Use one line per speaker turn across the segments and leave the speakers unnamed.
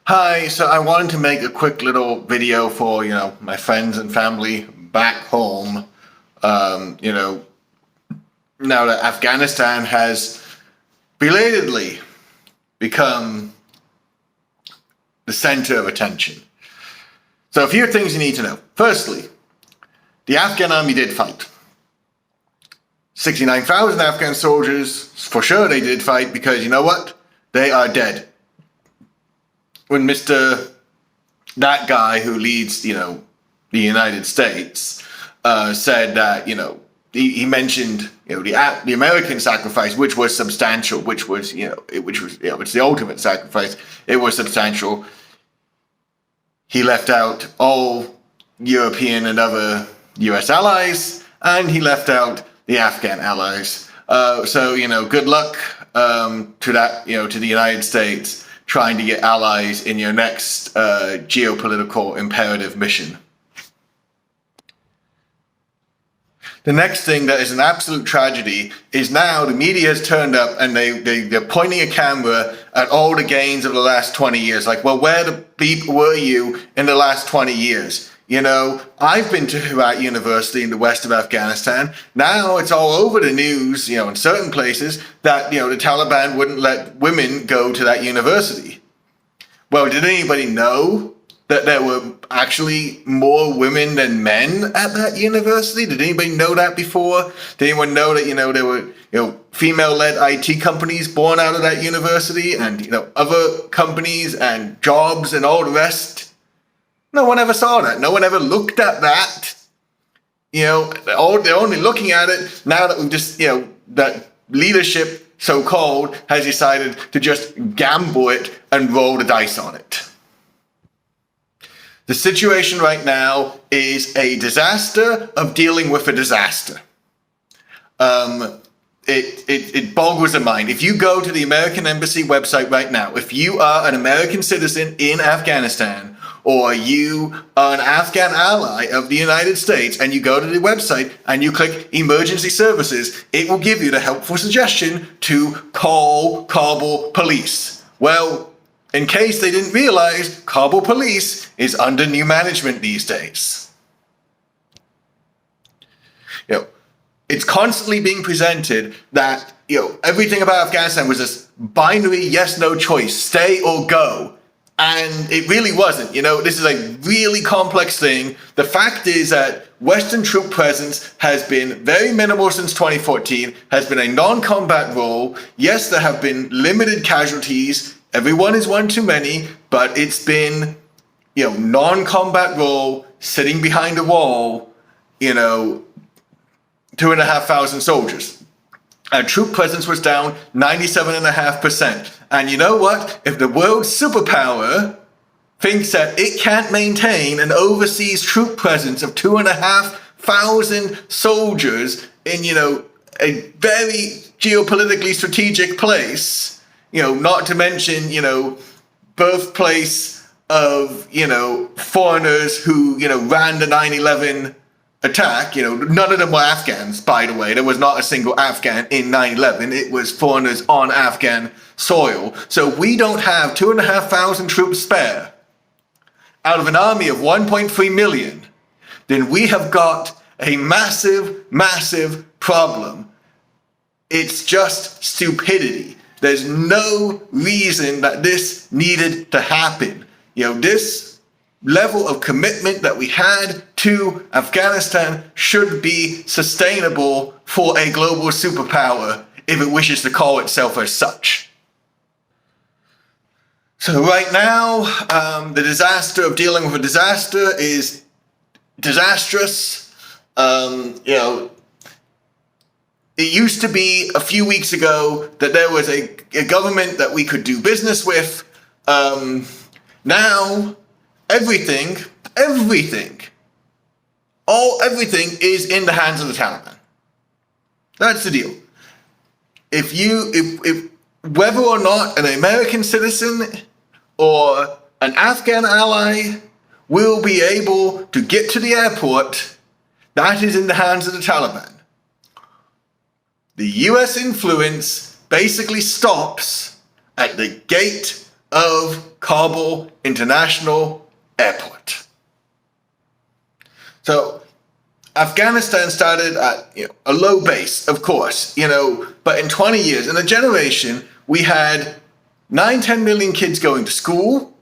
Hi, so I wanted to make a quick little video for, my friends and family back home. Um, you know, Now that Afghanistan has belatedly become the center of attention. So a few things you need to know. Firstly, the Afghan army did fight. 69,000 Afghan soldiers, for sure they did fight, because you know what? They are dead. When that guy who leads, the United States, said that, he mentioned, the American sacrifice, which was substantial, it's the ultimate sacrifice. It was substantial. He left out all European and other U.S. allies, and he left out the Afghan allies. Good luck to that, to the United States trying to get allies in your next geopolitical imperative mission. The next thing that is an absolute tragedy is now the media has turned up and they're pointing a camera at all the gains of the last 20 years. Like, well, where the beep were you in the last 20 years? I've been to Herat University in the west of Afghanistan. Now it's all over the news, in certain places that, the Taliban wouldn't let women go to that university. Well, did anybody know that there were actually more women than men at that university? Did anybody know that before? Did anyone know that, there were, female-led IT companies born out of that university and, other companies and jobs and all the rest? No one ever saw that. No one ever looked at that. They're only looking at it now that we've just, that leadership, so-called, has decided to just gamble it and roll the dice on it. The situation right now is a disaster of dealing with a disaster. It boggles the mind. If you go to the American Embassy website right now, if you are an American citizen in Afghanistan, or you are an Afghan ally of the United States, and you go to the website and you click emergency services, it will give you the helpful suggestion to call Kabul police. Well, in case they didn't realize, Kabul police is under new management these days. It's constantly being presented that, everything about Afghanistan was this binary yes-no choice, stay or go. And it really wasn't. This is a really complex thing. The fact is that Western troop presence has been very minimal since 2014, has been a non-combat role. Yes, there have been limited casualties. Everyone is one too many, but it's been, non-combat role, sitting behind a wall, 2,500 soldiers. Our troop presence was down 97.5%. And you know what? If the world superpower thinks that it can't maintain an overseas troop presence of 2,500 soldiers in, a very geopolitically strategic place, not to mention, birthplace of, foreigners who, ran the 9/11 attack, none of them were Afghans, by the way. There was not a single Afghan in 9/11. It was foreigners on Afghan soil. So we don't have 2,500 troops spare out of an army of 1.3 million. Then we have got a massive, massive problem. It's just stupidity. There's no reason that this needed to happen. This level of commitment that we had to Afghanistan should be sustainable for a global superpower if it wishes to call itself as such. So right now, the disaster of dealing with a disaster is disastrous. It used to be a few weeks ago that there was a government that we could do business with. Now, everything is in the hands of the Taliban. That's the deal. If whether or not an American citizen or an Afghan ally will be able to get to the airport, that is in the hands of the Taliban. The US influence basically stops at the gate of Kabul International Airport. So Afghanistan started at a low base, of course, but in 20 years, in a generation, we had 9-10 million kids going to school.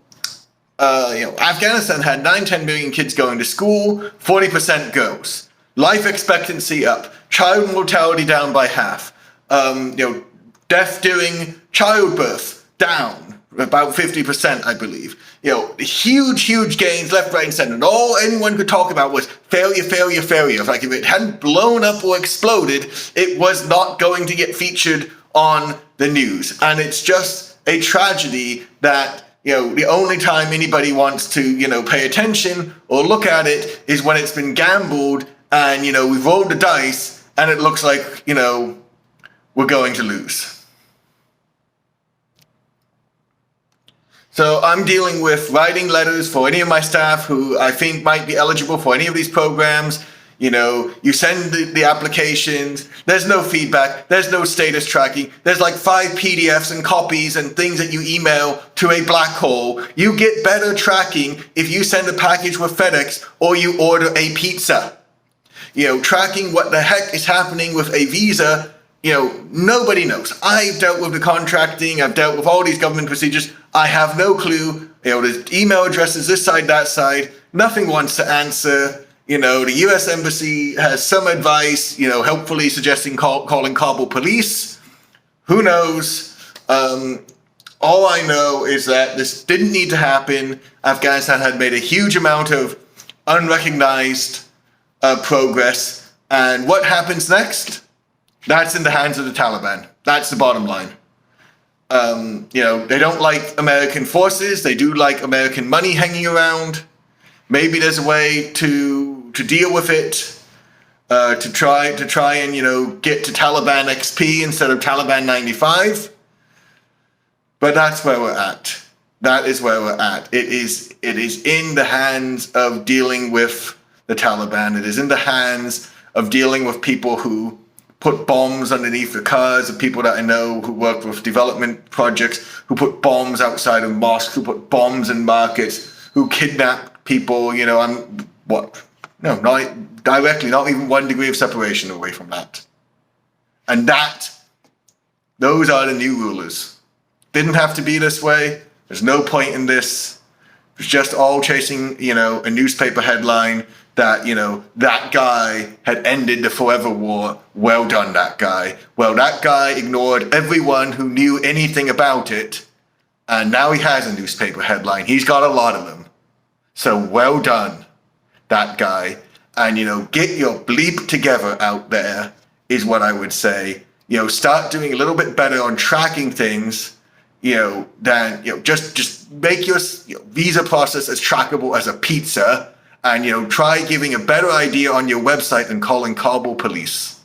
Afghanistan had 9-10 million kids going to school, 40% girls. Life expectancy up, child mortality down by half. Death during childbirth down about 50%, I believe. Huge gains left, right, and center. And all anyone could talk about was failure. Like if it hadn't blown up or exploded, it was not going to get featured on the news. And it's just a tragedy that the only time anybody wants to pay attention or look at it is when it's been gambled and we've rolled the dice and it looks like we're going to lose. So I'm dealing with writing letters for any of my staff who I think might be eligible for any of these programs. You send the applications, there's no feedback, there's no status tracking, there's like 5 PDFs and copies and things that you email to a black hole. You get better tracking if you send a package with FedEx or you order a pizza. Tracking what the heck is happening with a visa, nobody knows. I've dealt with the contracting, I've dealt with all these government procedures. I have no clue. There's email addresses this side, that side. Nothing wants to answer. The U.S. Embassy has some advice, helpfully suggesting calling Kabul police. Who knows? All I know is that this didn't need to happen. Afghanistan had made a huge amount of unrecognized progress. And what happens next? That's in the hands of the Taliban. That's the bottom line. They don't like American forces. They do like American money hanging around. Maybe there's a way to deal with it, to try and get to Taliban XP instead of Taliban 95. But that's where we're at. That is where we're at. It is in the hands of dealing with the Taliban. It is in the hands of dealing with people who put bombs underneath the cars, of people that I know who work with development projects, who put bombs outside of mosques, who put bombs in markets, who kidnap people. Not directly, not even 1 degree of separation away from that. And those are the new rulers. Didn't have to be this way. There's no point in this. It's just all chasing, a newspaper headline that, that guy had ended the forever war. Well done, that guy. Well, that guy ignored everyone who knew anything about it. And now he has a newspaper headline. He's got a lot of them. So well done, that guy. And, get your bleep together out there is what I would say. Start doing a little bit better on tracking things, than, just make your visa process as trackable as a pizza. And, try giving a better idea on your website than calling Kabul police.